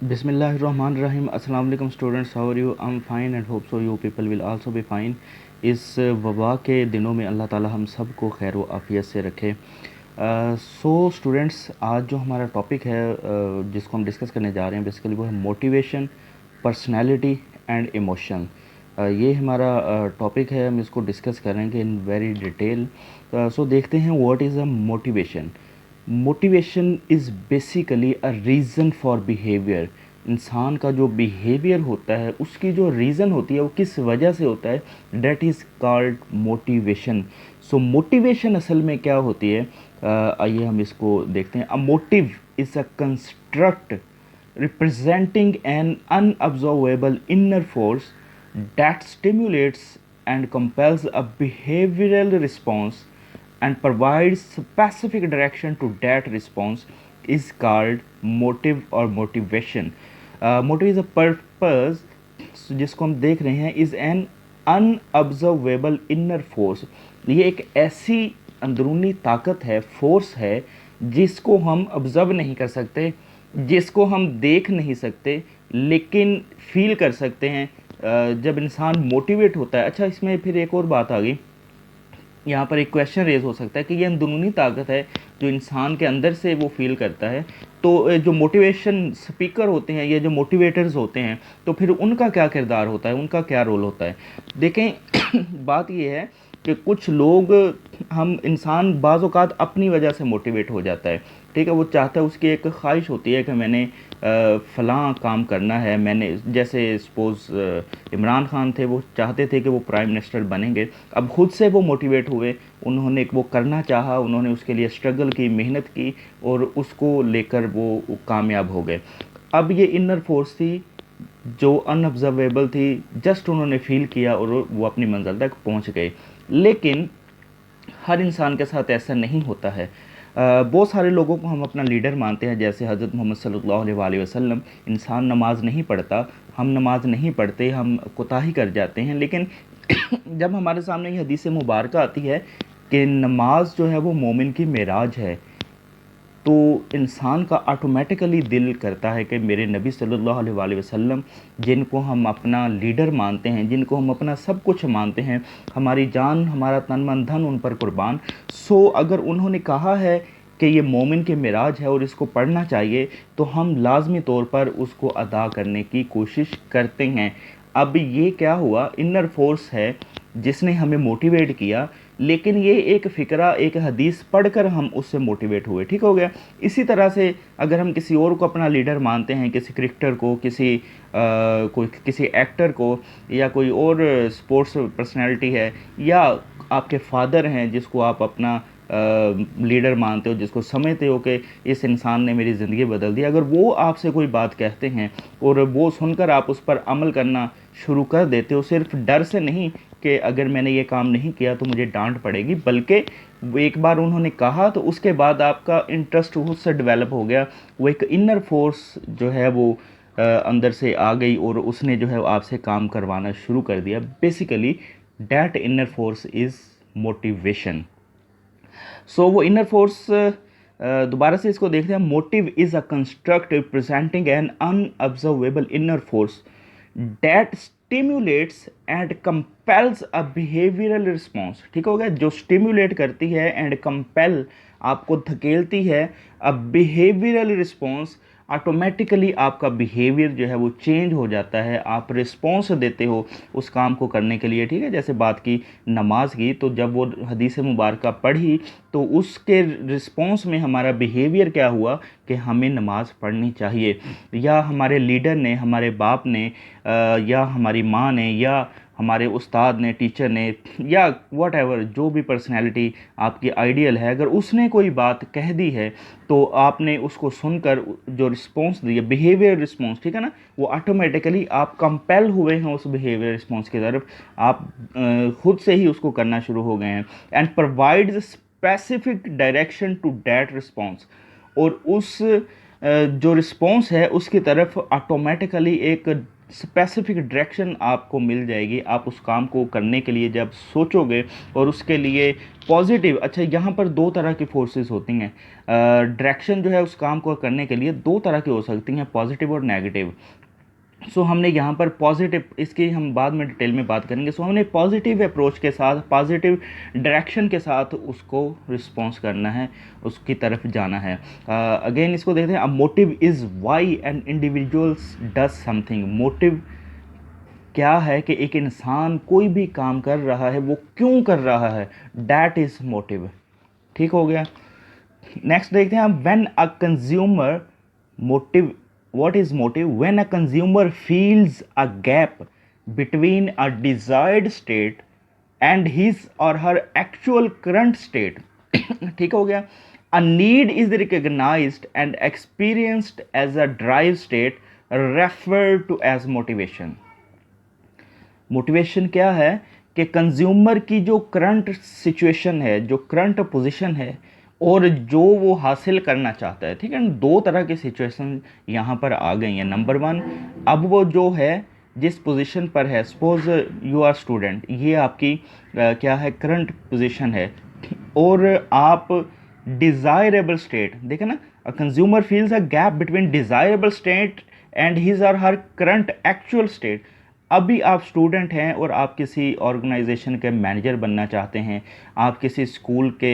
बिस्मिल्लाहिर्रहमानिर्रहीम। अस्सलाम वालेकुम students, how are you? I am fine and hope so you people will also be fine. इस वबा के दिनों में अल्लाह ताला हम सब को खैर व आफ़ियत से रखे। सो स्टूडेंट्स, आज जो हमारा टॉपिक है जिसको हम डिस्कस करने जा रहे हैं बेसिकली वो है मोटिवेशन, पर्सनैलिटी एंड इमोशन। ये हमारा टॉपिक है, हम इसको डिस्कस करेंगे इन वेरी डिटेल। सो देखते हैं what is a motivation. Motivation is basically a reason for behaviour. इंसान का जो बिहेवियर होता है उसकी जो रीज़न होती है वो किस वजह से होता है, that is called motivation. So motivation असल में क्या होती है, आइए हम इसको देखते हैं। A motive is a construct representing an unobservable inner force that stimulates and compels a behavioral response and provides specific direction to that response is called motive or motivation. Motive is a purpose जिसको हम देख रहे हैं is an unobservable inner force. ये एक ऐसी अंदरूनी ताकत है, फोर्स है जिसको हम ऑब्ज़र्व नहीं कर सकते, जिसको हम देख नहीं सकते, लेकिन फील कर सकते हैं जब इंसान मोटिवेट होता है। अच्छा, इसमें फिर एक और बात आ गई, यहाँ पर एक क्वेश्चन रेज हो सकता है कि ये अंदरूनी ताकत है जो इंसान के अंदर से वो फील करता है, तो जो मोटिवेशन स्पीकर होते हैं या जो मोटिवेटर्स होते हैं तो फिर उनका क्या किरदार होता है, उनका क्या रोल होता है। देखें बात ये है कि कुछ लोग, हम इंसान बाज़ औक़ात अपनी वजह से मोटिवेट हो जाता है, ठीक है। वो चाहता है, उसकी एक ख्वाहिश होती है कि मैंने फ़लाँ काम करना है। मैंने जैसे सपोज़ इमरान खान थे, वो चाहते थे कि वो प्राइम मिनिस्टर बनेंगे। अब ख़ुद से वो मोटिवेट हुए, उन्होंने वो करना चाहा, उन्होंने उसके लिए स्ट्रगल की, मेहनत की और उसको लेकर वो कामयाब हो गए। अब ये इनर फोर्स थी जो अनऑब्जर्वेबल थी, जस्ट उन्होंने फ़ील किया और वो अपनी मंजिल तक पहुंच गए। लेकिन हर इंसान के साथ ऐसा नहीं होता है। बहुत सारे लोगों को हम अपना लीडर मानते हैं, जैसे हज़रत मोहम्मद सल्लल्लाहु अलैहि वसल्लम। इंसान नमाज नहीं पढ़ता, हम नमाज नहीं पढ़ते, हम कोताही कर जाते हैं, लेकिन जब हमारे सामने ये हदीस मुबारक आती है कि नमाज जो है वो मोमिन की मेराज है, तो इंसान का ऑटोमेटिकली दिल करता है कि मेरे नबी सल्लल्लाहु अलैहि वसल्लम, जिनको हम अपना लीडर मानते हैं, जिनको हम अपना सब कुछ मानते हैं, हमारी जान, हमारा तन मन धन उन पर कुर्बान। सो अगर उन्होंने कहा है कि ये मोमिन के मिराज है और इसको पढ़ना चाहिए, तो हम लाजमी तौर पर उसको अदा करने की कोशिश करते हैं। अब ये क्या हुआ, इनर फोर्स है जिसने हमें मोटिवेट किया, लेकिन ये एक फ़िक्रा, एक हदीस पढ़कर हम उससे मोटिवेट हुए, ठीक हो गया। इसी तरह से अगर हम किसी और को अपना लीडर मानते हैं, किसी क्रिकेटर को, कोई किसी एक्टर को, या कोई और स्पोर्ट्स पर्सनैलिटी है, या आपके फादर हैं जिसको आप अपना लीडर मानते हो, जिसको समझते हो कि इस इंसान ने मेरी ज़िंदगी बदल दी, अगर वो आपसे कोई बात कहते हैं और वो सुनकर आप उस पर अमल करना शुरू कर देते हो, सिर्फ डर से नहीं कि अगर मैंने ये काम नहीं किया तो मुझे डांट पड़ेगी, बल्कि एक बार उन्होंने कहा तो उसके बाद आपका इंटरेस्ट उससे डेवलप हो गया। वो एक इनर फोर्स जो है वो अंदर से आ गई और उसने जो है आपसे काम करवाना शुरू कर दिया। Basically that inner force is motivation. So वो इनर फोर्स, दोबारा से इसको देखते हैं। Motive is a construct representing an unobservable inner force that stimulates and compels a behavioural response. ठीक हो गया, जो स्टिम्युलेट करती है एंड कंपेल, आपको धकेलती है, अ बिहेवियरल रिस्पॉन्स, ऑटोमेटिकली आपका बिहेवियर जो है वो चेंज हो जाता है, आप रिस्पॉन्स देते हो उस काम को करने के लिए, ठीक है। जैसे बात की नमाज की, तो जब वो हदीस मुबारक पढ़ी तो उसके रिस्पॉन्स में हमारा बिहेवियर क्या हुआ कि हमें नमाज़ पढ़नी चाहिए, या हमारे लीडर ने, हमारे बाप ने, या हमारी माँ ने, या हमारे उस्ताद ने, टीचर ने, या वट एवर, जो भी पर्सनैलिटी आपकी आइडियल है, अगर उसने कोई बात कह दी है तो आपने उसको सुनकर जो रिस्पॉन्स दिया, बिहेवियर रिस्पॉन्स, ठीक है ना, वो ऑटोमेटिकली आप कंपेल हुए हैं उस बिहेवियर रिस्पॉन्स की तरफ, आप खुद से ही उसको करना शुरू हो गए हैं। And provides specific direction to that response, और उस जो रिस्पॉन्स है उसकी तरफ ऑटोमेटिकली एक स्पेसिफिक डायरेक्शन आपको मिल जाएगी। आप उस काम को करने के लिए जब सोचोगे और उसके लिए पॉजिटिव, अच्छा यहाँ पर दो तरह की फोर्सेस होती हैं। डायरेक्शन जो है उस काम को करने के लिए दो तरह की हो सकती हैं, पॉजिटिव और नेगेटिव। सो हमने यहाँ पर पॉजिटिव, इसकी हम बाद में डिटेल में बात करेंगे। सो हमने पॉजिटिव अप्रोच के साथ, पॉजिटिव डायरेक्शन के साथ उसको रिस्पॉन्स करना है, उसकी तरफ जाना है। अगेन इसको देखते हैं। A motive is why an individuals does something. Motive क्या है कि एक इंसान कोई भी काम कर रहा है वो क्यों कर रहा है, डैट इज़ मोटिव। ठीक हो गया। नेक्स्ट देखते हैं हम। When a consumer motive, what is motive? When a consumer feels a gap between a desired state and his or her actual current state, ठीक हो गया। A need is recognized and experienced as a drive state referred to as motivation. Motivation क्या है कि consumer की जो current situation है, जो करंट पोजीशन है और जो वो हासिल करना चाहता है, ठीक है। दो तरह की सिचुएशन यहाँ पर आ गई हैं। नंबर वन, अब वो जो है जिस पोजीशन पर है, सपोज यू आर स्टूडेंट, ये आपकी क्या है, करंट पोजीशन है, और आप डिज़ायरेबल स्टेट, देखें ना, a consumer feels a gap between desirable state and his और हर करंट एक्चुअल स्टेट। अभी आप स्टूडेंट हैं और आप किसी ऑर्गेनाइजेशन के मैनेजर बनना चाहते हैं, आप किसी स्कूल के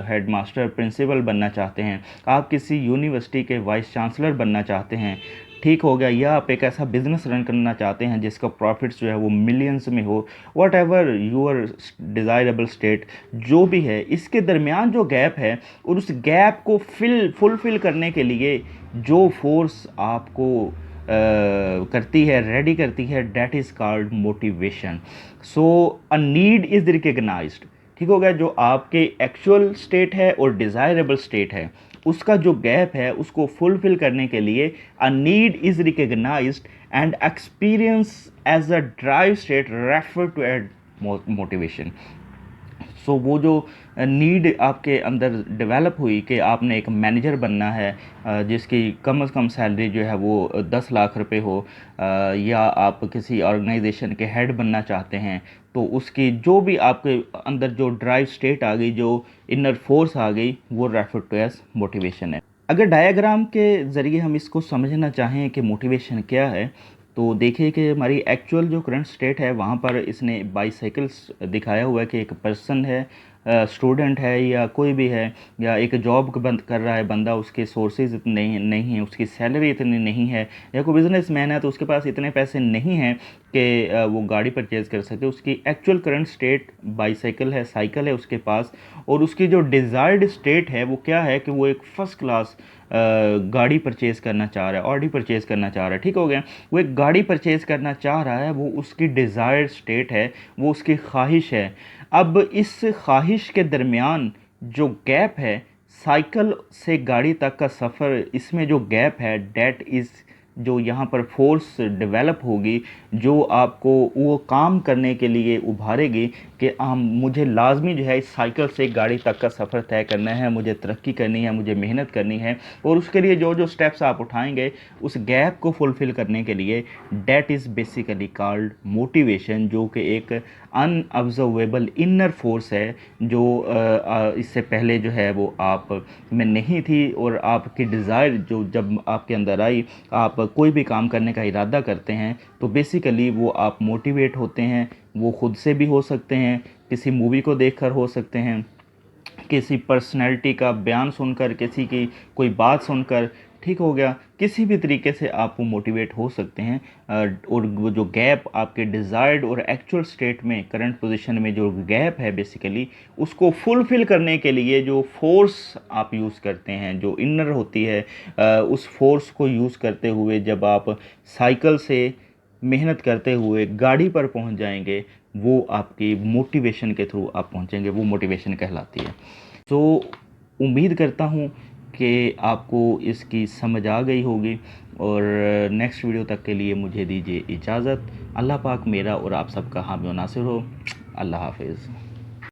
हेडमास्टर, प्रिंसिपल बनना चाहते हैं, आप किसी यूनिवर्सिटी के वाइस चांसलर बनना चाहते हैं, ठीक हो गया, या आप एक ऐसा बिजनेस रन करना चाहते हैं जिसका प्रॉफिट्स जो है वो मिलियंस में हो, whatever your desirable state जो भी है, इसके दरमियान जो गैप है और उस गैप को फुलफ़िल करने के लिए जो फोर्स आपको करती है, रेडी करती है, that is called motivation. So a need is recognised, ठीक हो गया। जो आपके एक्चुअल स्टेट है और डिज़ायरेबल स्टेट है, उसका जो गैप है उसको फुलफिल करने के लिए a need is recognised and experience as a drive state refer to as motivation. So वो जो नीड आपके अंदर डेवलप हुई कि आपने एक मैनेजर बनना है जिसकी कम से कम सैलरी जो है वो 10 लाख रुपए हो, या आप किसी ऑर्गेनाइजेशन के हेड बनना चाहते हैं, तो उसकी जो भी आपके अंदर जो ड्राइव स्टेट आ गई, जो इनर फोर्स आ गई, वो रेफर टू एज मोटिवेशन है। अगर डायग्राम के ज़रिए हम इसको समझना चाहें कि मोटिवेशन क्या है, तो देखिए कि हमारी एक्चुअल जो करंट स्टेट है वहाँ पर इसने बाईसाइकिल्स दिखाया हुआ है कि एक पर्सन है, स्टूडेंट है या कोई भी है, या एक जॉब बंद कर रहा है बंदा, उसके सोर्सेज इतने नहीं हैं, उसकी सैलरी इतनी नहीं है, या कोई बिजनेसमैन है तो उसके पास इतने पैसे नहीं हैं कि वो गाड़ी परचेज़ कर सके। उसकी एक्चुअल करंट स्टेट बाईसाइकिल है, साइकिल है उसके पास, और उसकी जो डिज़ायर्ड स्टेट है वो क्या है कि वो एक फ़र्स्ट क्लास गाड़ी परचेज़ करना चाह रहा है, ऑडी परचेज़ करना चाह रहा है, ठीक हो गया। वो एक गाड़ी परचेज़ करना चाह रहा है, वो उसकी डिज़ायर्ड स्टेट है, वो उसकी ख्वाहिश है। अब इस ख्वाहिश के दरमियान जो गैप है, साइकिल से गाड़ी तक का सफ़र, इसमें जो गैप है, डेट इज़ जो यहाँ पर फोर्स डेवलप होगी, जो आपको वो काम करने के लिए उभारेगी कि मुझे लाजमी जो है इस साइकिल से गाड़ी तक का सफ़र तय करना है, मुझे तरक्की करनी है, मुझे मेहनत करनी है, और उसके लिए जो जो स्टेप्स आप उठाएंगे उस गैप को फुलफ़िल करने के लिए, that is basically called motivation, जो कि एक अनऑब्जर्वेबल इनर फोर्स है जो इससे पहले जो है वो आप में नहीं थी, और आपकी डिज़ायर जो जब आपके अंदर आई, आप कोई भी काम करने का इरादा करते हैं तो बेसिकली वो आप मोटिवेट होते हैं। वो खुद से भी हो सकते हैं, किसी मूवी को देखकर हो सकते हैं, किसी पर्सनैलिटी का बयान सुनकर, किसी की कोई बात सुनकर, ठीक हो गया, किसी भी तरीके से आप वो मोटिवेट हो सकते हैं। और वो जो गैप आपके डिज़ायर्ड और एक्चुअल स्टेट में, करंट पोजीशन में जो गैप है, बेसिकली उसको फुलफ़िल करने के लिए जो फोर्स आप यूज़ करते हैं, जो इनर होती है, उस फोर्स को यूज़ करते हुए जब आप साइकिल से मेहनत करते हुए गाड़ी पर पहुंच जाएंगे, वो आपकी मोटिवेशन के थ्रू आप पहुंचेंगे, वो मोटिवेशन कहलाती है। तो उम्मीद करता हूँ कि आपको इसकी समझ आ गई होगी, और नेक्स्ट वीडियो तक के लिए मुझे दीजिए इजाज़त। अल्लाह पाक मेरा और आप सबका हामी व नासिर हो। अल्लाह हाफिज़।